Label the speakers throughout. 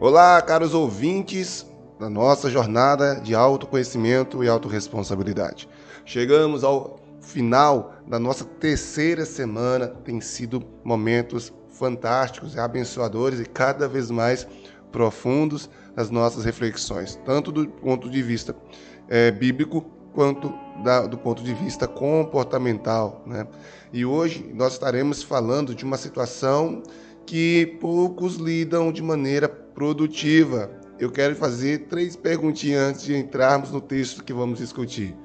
Speaker 1: Olá, caros ouvintes da nossa jornada de autoconhecimento e autorresponsabilidade. Chegamos ao final da nossa terceira semana. Tem sido momentos fantásticos e abençoadores e cada vez mais profundos nas nossas reflexões, tanto do ponto de vista bíblico quanto do ponto de vista comportamental, né? E hoje nós estaremos falando de uma situação que poucos lidam de maneira produtiva. Eu quero fazer 3 perguntinhas antes de entrarmos no texto que vamos discutir.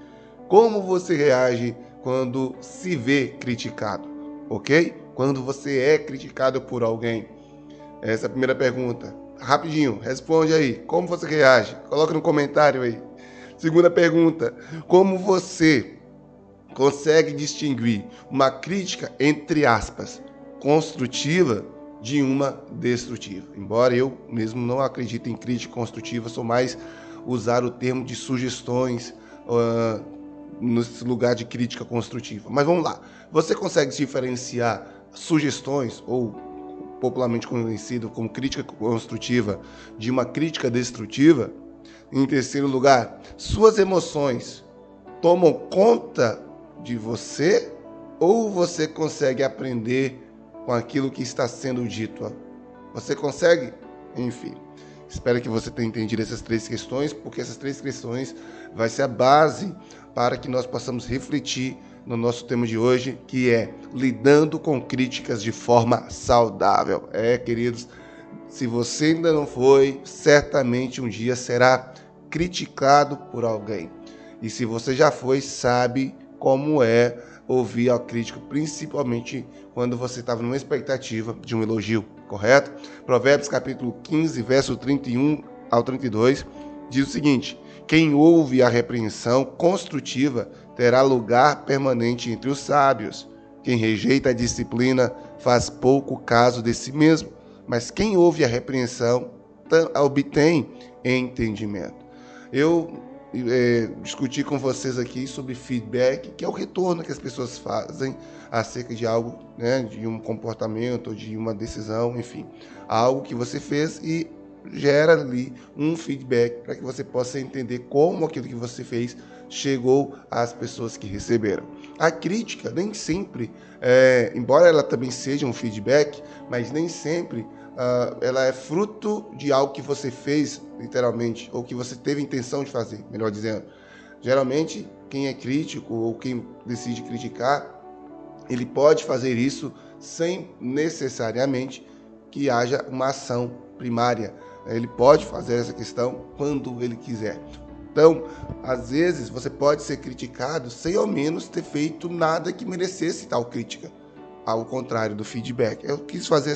Speaker 1: Como você reage quando se vê criticado? Ok? Quando você é criticado por alguém? Essa é a primeira pergunta. Rapidinho, responde aí. Como você reage? Coloca no comentário aí. Segunda pergunta. Como você consegue distinguir uma crítica, entre aspas, construtiva de uma destrutiva? Embora eu mesmo não acredite em crítica construtiva, sou mais usar o termo de sugestões nesse lugar de crítica construtiva. Mas vamos lá. Você consegue diferenciar sugestões, ou popularmente conhecido como crítica construtiva, de uma crítica destrutiva? Em terceiro lugar, suas emoções tomam conta de você ou você consegue aprender com aquilo que está sendo dito? Você consegue? Enfim, espero que você tenha entendido essas 3 questões, porque essas 3 questões vai ser a base para que nós possamos refletir no nosso tema de hoje, que é lidando com críticas de forma saudável. Queridos, se você ainda não foi, certamente um dia será criticado por alguém. E se você já foi, sabe como é ouvir a crítica, principalmente quando você estava numa expectativa de um elogio, correto? Provérbios capítulo 15, verso 31 ao 32, diz o seguinte: quem ouve a repreensão construtiva terá lugar permanente entre os sábios. Quem rejeita a disciplina faz pouco caso de si mesmo, mas quem ouve a repreensão obtém entendimento. Eu discutir com vocês aqui sobre feedback, que é o retorno que as pessoas fazem acerca de algo, né, de um comportamento, de uma decisão, enfim, algo que você fez e gera ali um feedback para que você possa entender como aquilo que você fez chegou às pessoas que receberam. A crítica nem sempre, embora ela também seja um feedback, mas nem sempre ela é fruto de algo que você fez, literalmente, ou que você teve intenção de fazer, melhor dizendo. Geralmente, quem é crítico ou quem decide criticar, ele pode fazer isso sem necessariamente que haja uma ação primária. Ele pode fazer essa questão quando ele quiser. Então, às vezes, você pode ser criticado sem ao menos ter feito nada que merecesse tal crítica, ao contrário do feedback. Eu quis fazer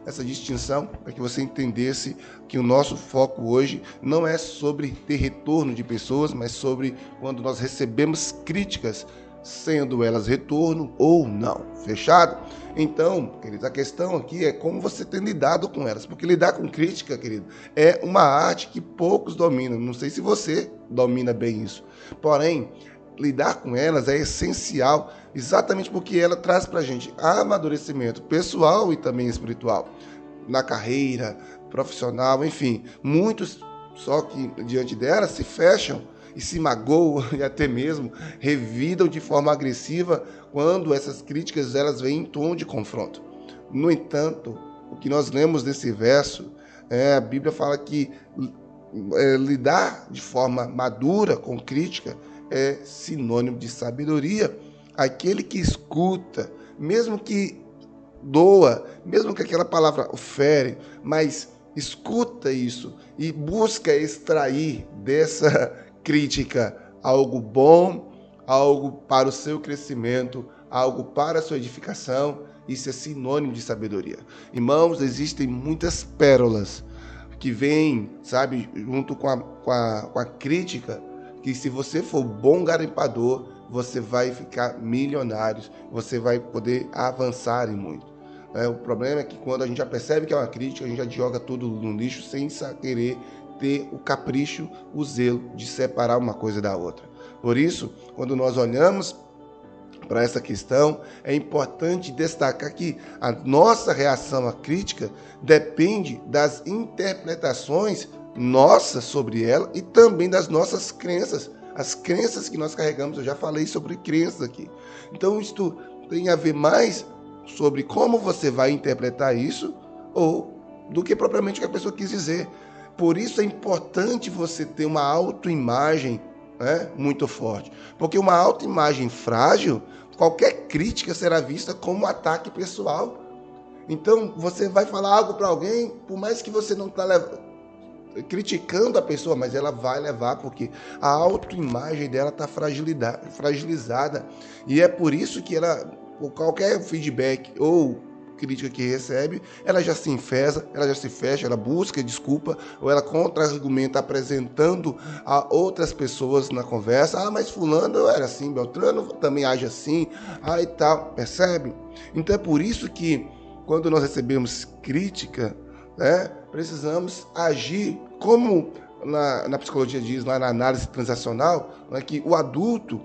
Speaker 1: essa distinção para que você entendesse que o nosso foco hoje não é sobre ter retorno de pessoas, mas sobre quando nós recebemos críticas, sendo elas retorno ou não. Fechado? Então, queridos, a questão aqui é como você tem lidado com elas, porque lidar com crítica, querido, é uma arte que poucos dominam. Não sei se você domina bem isso. Porém, lidar com elas é essencial, exatamente porque ela traz para a gente amadurecimento pessoal e também espiritual, na carreira, profissional, enfim. Muitos, só que diante dela, se fecham e se magoam e até mesmo revidam de forma agressiva quando essas críticas elas vêm em tom de confronto. No entanto, o que nós lemos nesse verso, a Bíblia fala que lidar de forma madura com crítica é sinônimo de sabedoria. Aquele que escuta, mesmo que doa, mesmo que aquela palavra ofere, mas escuta isso e busca extrair dessa crítica algo bom, algo para o seu crescimento, algo para a sua edificação. Isso é sinônimo de sabedoria. Irmãos, existem muitas pérolas que vêm, sabe, junto com a crítica, que se você for bom garimpador, você vai ficar milionário, você vai poder avançar em muito. O problema é que quando a gente já percebe que é uma crítica, a gente já joga tudo no lixo sem querer ter o capricho, o zelo de separar uma coisa da outra. Por isso, quando nós olhamos para essa questão, é importante destacar que a nossa reação à crítica depende das interpretações nossas sobre ela e também das nossas crenças, as crenças que nós carregamos. Eu já falei sobre crenças aqui. Então, isto tem a ver mais sobre como você vai interpretar isso ou do que propriamente o que a pessoa quis dizer. Por isso é importante você ter uma autoimagem, né, muito forte. Porque uma autoimagem frágil, qualquer crítica será vista como um ataque pessoal. Então, você vai falar algo para alguém, por mais que você não está criticando a pessoa, mas ela vai levar, porque a autoimagem dela está fragilizada. E é por isso que ela, por qualquer feedback ou crítica que recebe, ela já se enfesa, ela já se fecha, ela busca desculpa, ou ela contra-argumenta apresentando a outras pessoas na conversa. Ah, mas fulano era assim, Beltrano também age assim, e tal, percebe? Então é por isso que quando nós recebemos crítica, né, precisamos agir como na psicologia diz, lá na análise transacional, né, que o adulto,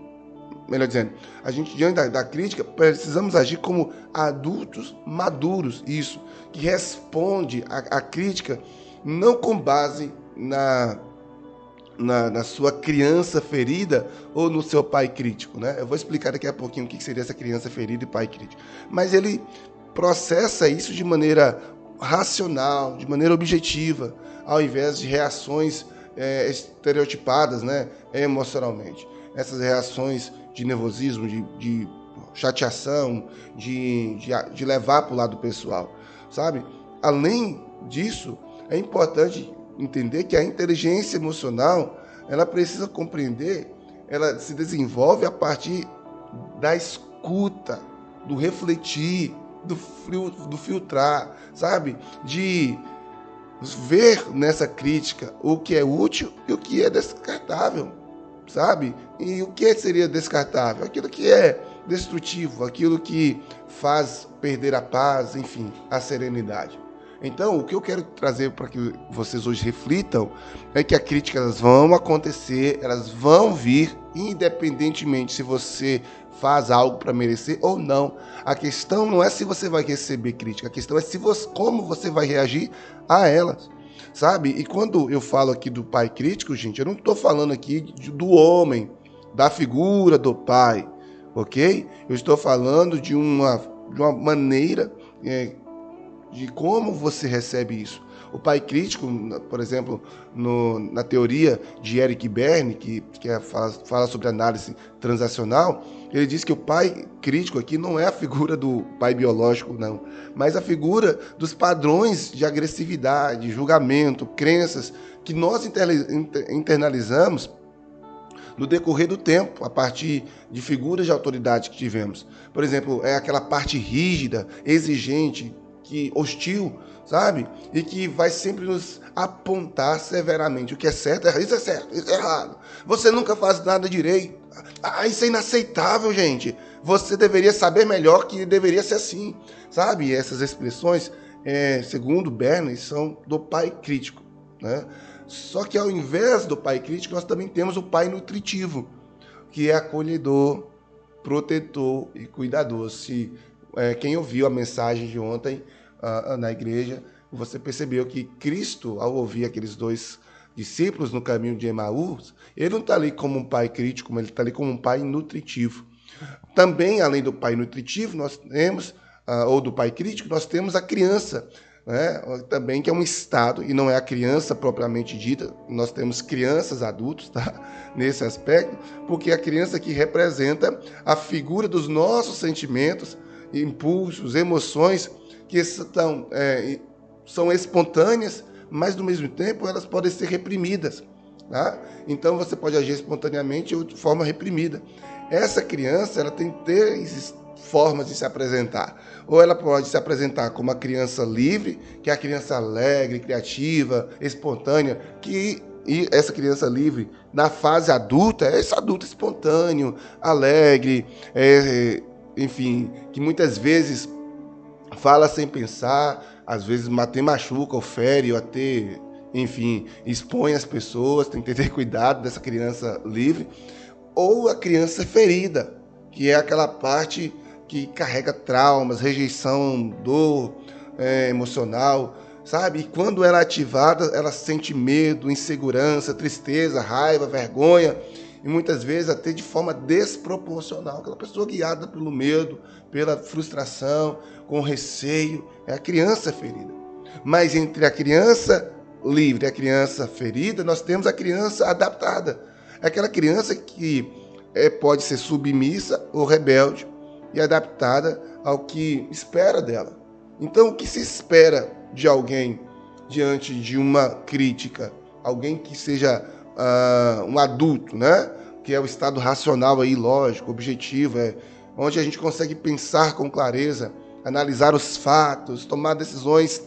Speaker 1: melhor dizendo, a gente diante da crítica precisamos agir como adultos maduros, isso, que responde à crítica não com base na sua criança ferida ou no seu pai crítico, né? Eu vou explicar daqui a pouquinho o que seria essa criança ferida e pai crítico. Mas ele processa isso de maneira racional, de maneira objetiva, ao invés de reações estereotipadas, né, emocionalmente. Essas reações de nervosismo, de chateação, de levar para o lado pessoal, sabe? Além disso, é importante entender que a inteligência emocional, ela precisa compreender, ela se desenvolve a partir da escuta, do refletir, do filtrar, sabe? De ver nessa crítica o que é útil e o que é descartável, sabe? E o que seria descartável? Aquilo que é destrutivo, aquilo que faz perder a paz, enfim, a serenidade. Então, o que eu quero trazer para que vocês hoje reflitam é que as críticas elas vão acontecer, elas vão vir, independentemente se você faz algo para merecer ou não. A questão não é se você vai receber crítica, a questão é como você vai reagir a elas, sabe? E quando eu falo aqui do pai crítico, gente, eu não estou falando aqui do homem, da figura do pai, ok? Eu estou falando de uma maneira de como você recebe isso. O pai crítico, por exemplo, na teoria de Eric Berne, que fala sobre análise transacional, ele diz que o pai crítico aqui não é a figura do pai biológico, não, mas a figura dos padrões de agressividade, julgamento, crenças que nós internalizamos no decorrer do tempo, a partir de figuras de autoridade que tivemos. Por exemplo, é aquela parte rígida, exigente, hostil, sabe? E que vai sempre nos apontar severamente. O que é certo, isso é certo, isso é errado. Você nunca faz nada direito. Isso é inaceitável, gente. Você deveria saber melhor que deveria ser assim, sabe? E essas expressões, segundo Berne, são do pai crítico, né? Só que ao invés do pai crítico, nós também temos o pai nutritivo, que é acolhedor, protetor e cuidador. Quem ouviu a mensagem de ontem na igreja, você percebeu que Cristo, ao ouvir aqueles dois discípulos no caminho de Emaús, ele não está ali como um pai crítico, mas ele está ali como um pai nutritivo. Também, além do pai nutritivo, nós temos, ou do pai crítico, nós temos a criança, né? Também que é um estado, e não é a criança propriamente dita, nós temos crianças, adultos, tá? Nesse aspecto, porque a criança aqui representa a figura dos nossos sentimentos, impulsos, emoções, que são espontâneas, mas, no mesmo tempo, elas podem ser reprimidas. Tá? Então, você pode agir espontaneamente ou de forma reprimida. Essa criança ela tem três formas de se apresentar. Ou ela pode se apresentar como uma criança livre, que é a criança alegre, criativa, espontânea, e essa criança livre, na fase adulta, é esse adulto espontâneo, alegre, enfim, que muitas vezes fala sem pensar, às vezes até machuca ou fere, ou até, enfim, expõe as pessoas, tem que ter cuidado dessa criança livre. Ou a criança ferida, que é aquela parte que carrega traumas, rejeição, dor emocional, sabe? E quando ela é ativada, ela sente medo, insegurança, tristeza, raiva, vergonha, e muitas vezes até de forma desproporcional. Aquela pessoa guiada pelo medo, pela frustração, com receio, é a criança ferida. Mas entre a criança livre e a criança ferida, nós temos a criança adaptada. É aquela criança que pode ser submissa ou rebelde e adaptada ao que espera dela. Então, o que se espera de alguém diante de uma crítica? Alguém que seja um adulto, né? Que é o estado racional aí, lógico, objetivo, onde a gente consegue pensar com clareza, analisar os fatos, tomar decisões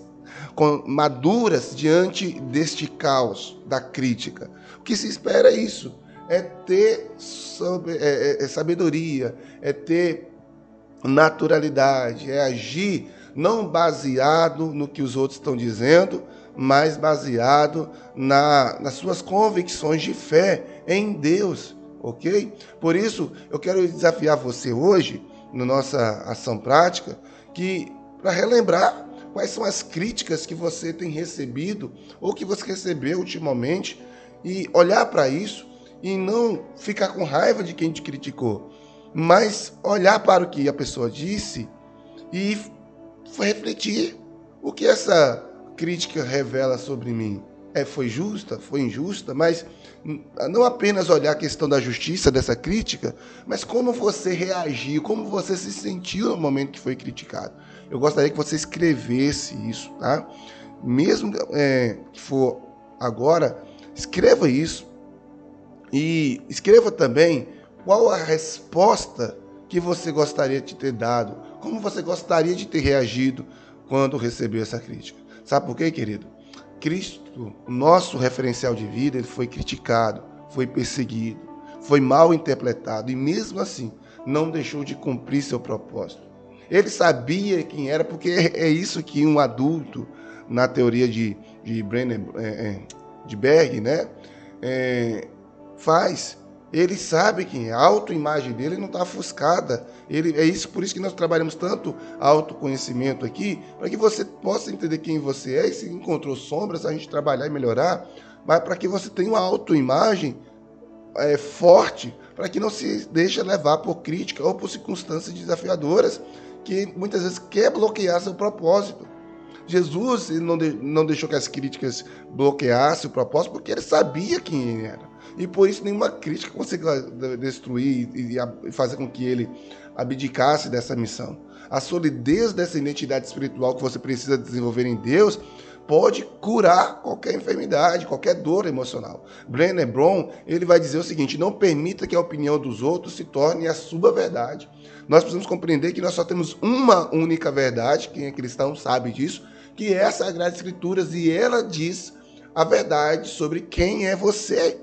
Speaker 1: maduras diante deste caos da crítica. O que se espera é isso, é ter sabedoria, é ter naturalidade, é agir não baseado no que os outros estão dizendo, mas baseado nas suas convicções de fé em Deus, ok? Por isso, eu quero desafiar você hoje, na nossa ação prática, para relembrar quais são as críticas que você tem recebido ou que você recebeu ultimamente e olhar para isso e não ficar com raiva de quem te criticou, mas olhar para o que a pessoa disse e refletir o que essa crítica revela sobre mim. Foi justa? Foi injusta? Mas não apenas olhar a questão da justiça dessa crítica, mas como você reagiu, como você se sentiu no momento que foi criticado. Eu gostaria que você escrevesse isso, tá? Mesmo que for agora, escreva isso e escreva também qual a resposta que você gostaria de ter dado, como você gostaria de ter reagido quando recebeu essa crítica. Sabe por quê, querido? Cristo, nosso referencial de vida, ele foi criticado, foi perseguido, foi mal interpretado e mesmo assim não deixou de cumprir seu propósito. Ele sabia quem era, porque é isso que um adulto, na teoria de Berg, né, faz. Ele sabe quem é, a autoimagem dele não está ofuscada. Por isso que nós trabalhamos tanto autoconhecimento aqui, para que você possa entender quem você é, e se encontrou sombras, a gente trabalhar e melhorar, mas para que você tenha uma autoimagem forte, para que não se deixe levar por crítica ou por circunstâncias desafiadoras, que muitas vezes quer bloquear seu propósito. Jesus não deixou que as críticas bloqueassem o propósito, porque ele sabia quem ele era. E por isso nenhuma crítica conseguiu destruir e fazer com que ele abdicasse dessa missão. A solidez dessa identidade espiritual que você precisa desenvolver em Deus pode curar qualquer enfermidade, qualquer dor emocional. Brené Brown, ele vai dizer o seguinte: não permita que a opinião dos outros se torne a sua verdade. Nós precisamos compreender que nós só temos uma única verdade, quem é cristão sabe disso, que é as Sagradas Escrituras, e ela diz a verdade sobre quem é você.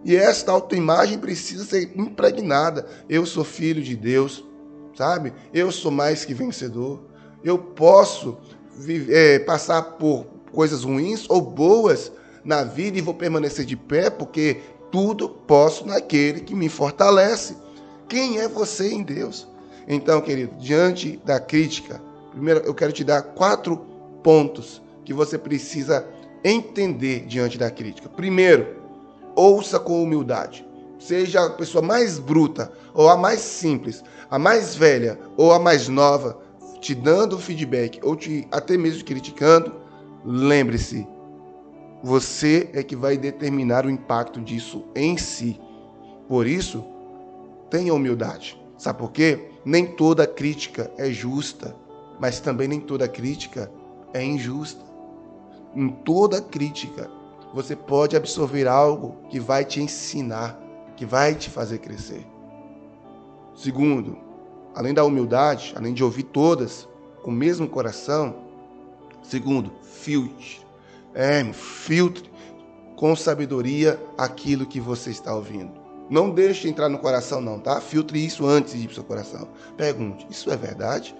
Speaker 1: E esta autoimagem precisa ser impregnada. Eu sou filho de Deus, sabe? Eu sou mais que vencedor. Eu posso passar por coisas ruins ou boas na vida e vou permanecer de pé, porque tudo posso naquele que me fortalece. Quem é você em Deus? Então, querido, diante da crítica, primeiro eu quero te dar 4 pontos que você precisa entender diante da crítica. Primeiro, ouça com humildade. Seja a pessoa mais bruta ou a mais simples, a mais velha ou a mais nova, te dando feedback ou até mesmo criticando, lembre-se, você é que vai determinar o impacto disso em si. Por isso, tenha humildade. Sabe por quê? Nem toda crítica é justa, mas também nem toda crítica é injusta. Em toda crítica, você pode absorver algo que vai te ensinar, que vai te fazer crescer. Segundo, além da humildade, além de ouvir todas com o mesmo coração, segundo, filtre com sabedoria aquilo que você está ouvindo. Não deixe entrar no coração não, tá? Filtre isso antes de ir para o seu coração. Pergunte, isso é verdade?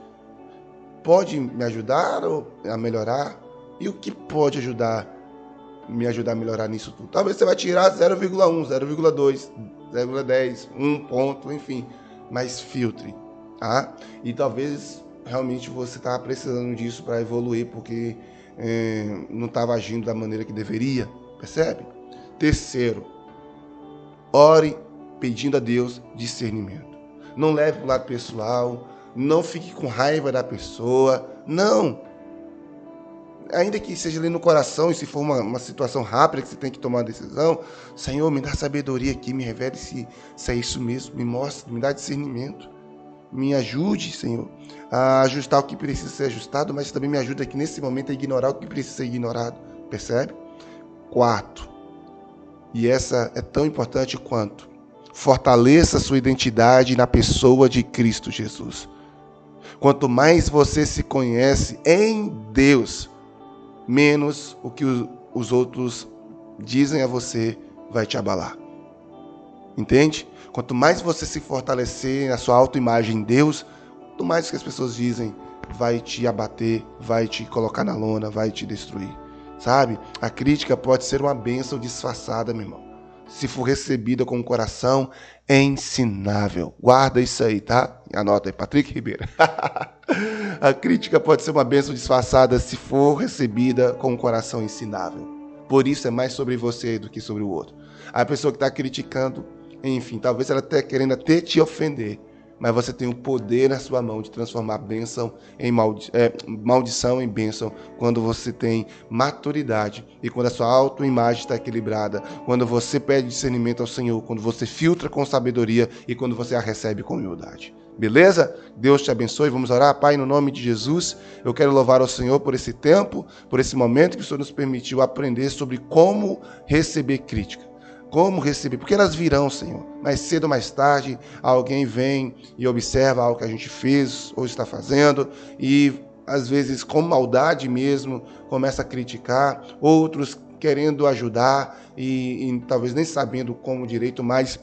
Speaker 1: Pode me ajudar a melhorar? E o que pode me ajudar a melhorar nisso tudo? Talvez você vai tirar 0,1, 0,2, 0,10, 1 ponto, enfim. mas filtre, tá? E talvez realmente você está precisando disso para evoluir, porque não estava agindo da maneira que deveria, percebe? Terceiro, ore pedindo a Deus discernimento. Não leve para o lado pessoal, não fique com raiva da pessoa, não. Ainda que seja ali no coração, e se for uma situação rápida que você tem que tomar uma decisão, Senhor, me dá sabedoria aqui, me revele se é isso mesmo, me mostre, me dá discernimento. Me ajude, Senhor, a ajustar o que precisa ser ajustado, mas também me ajude aqui nesse momento a ignorar o que precisa ser ignorado, percebe? Quarto, e essa é tão importante quanto, fortaleça a sua identidade na pessoa de Cristo Jesus. Quanto mais você se conhece em Deus, menos o que os outros dizem a você vai te abalar. Entende? Quanto mais você se fortalecer na sua autoimagem em Deus, quanto mais que as pessoas dizem vai te abater, vai te colocar na lona, vai te destruir. Sabe? A crítica pode ser uma bênção disfarçada, meu irmão. Se for recebida com o coração ensinável. Guarda isso aí, tá? Anota aí, Patrick Ribeiro. A crítica pode ser uma bênção disfarçada se for recebida com o coração ensinável. Por isso é mais sobre você do que sobre o outro. A pessoa que está criticando, enfim, talvez ela esteja querendo até te ofender, mas você tem o poder na sua mão de transformar bênção em maldição em bênção, quando você tem maturidade e quando a sua autoimagem está equilibrada, quando você pede discernimento ao Senhor, quando você filtra com sabedoria e quando você a recebe com humildade. Beleza? Deus te abençoe. Vamos orar. Pai, no nome de Jesus, eu quero louvar ao Senhor por esse tempo, por esse momento que o Senhor nos permitiu aprender sobre como receber crítica. Como receber? Porque elas virão, Senhor. Mais cedo ou mais tarde, alguém vem e observa algo que a gente fez ou está fazendo e, às vezes, com maldade mesmo, começa a criticar. Outros querendo ajudar e talvez nem sabendo como direito, mas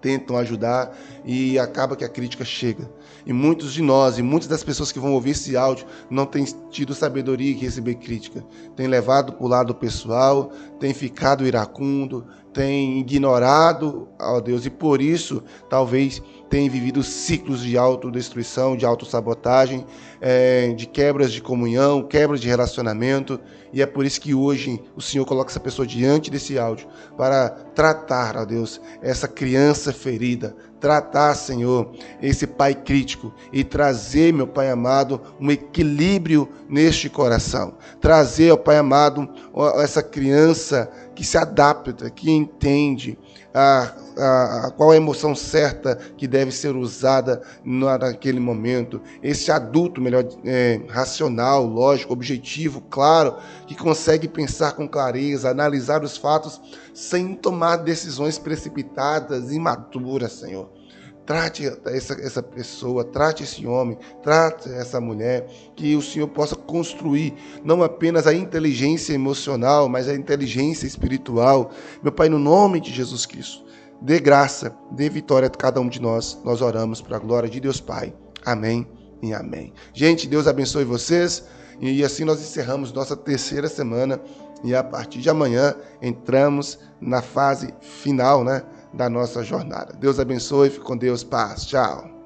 Speaker 1: tentam ajudar e acaba que a crítica chega. E muitos de nós e muitas das pessoas que vão ouvir esse áudio não têm tido sabedoria em receber crítica. Tem levado para o lado pessoal, tem ficado iracundo, tem ignorado a Deus e por isso talvez tem vivido ciclos de autodestruição, de autossabotagem, de quebras de comunhão, quebras de relacionamento. E é por isso que hoje o Senhor coloca essa pessoa diante desse áudio para tratar, ó Deus, essa criança ferida, tratar, Senhor, esse pai crítico e trazer, meu Pai amado, um equilíbrio neste coração. Trazer, ó Pai amado, essa criança que se adapta, que entende qual a emoção certa que deve ser usada naquele momento. Esse adulto, melhor, racional, lógico, objetivo, claro, que consegue pensar com clareza, analisar os fatos sem tomar decisões precipitadas, imaturas, Senhor. Trate essa pessoa, trate esse homem, trate essa mulher, que o Senhor possa construir não apenas a inteligência emocional, mas a inteligência espiritual. Meu Pai, no nome de Jesus Cristo, dê graça, dê vitória a cada um de nós. Nós oramos para a glória de Deus Pai. Amém e amém. Gente, Deus abençoe vocês. E assim nós encerramos nossa terceira semana e a partir de amanhã entramos na fase final, da nossa jornada. Deus abençoe, fique com Deus, paz, tchau.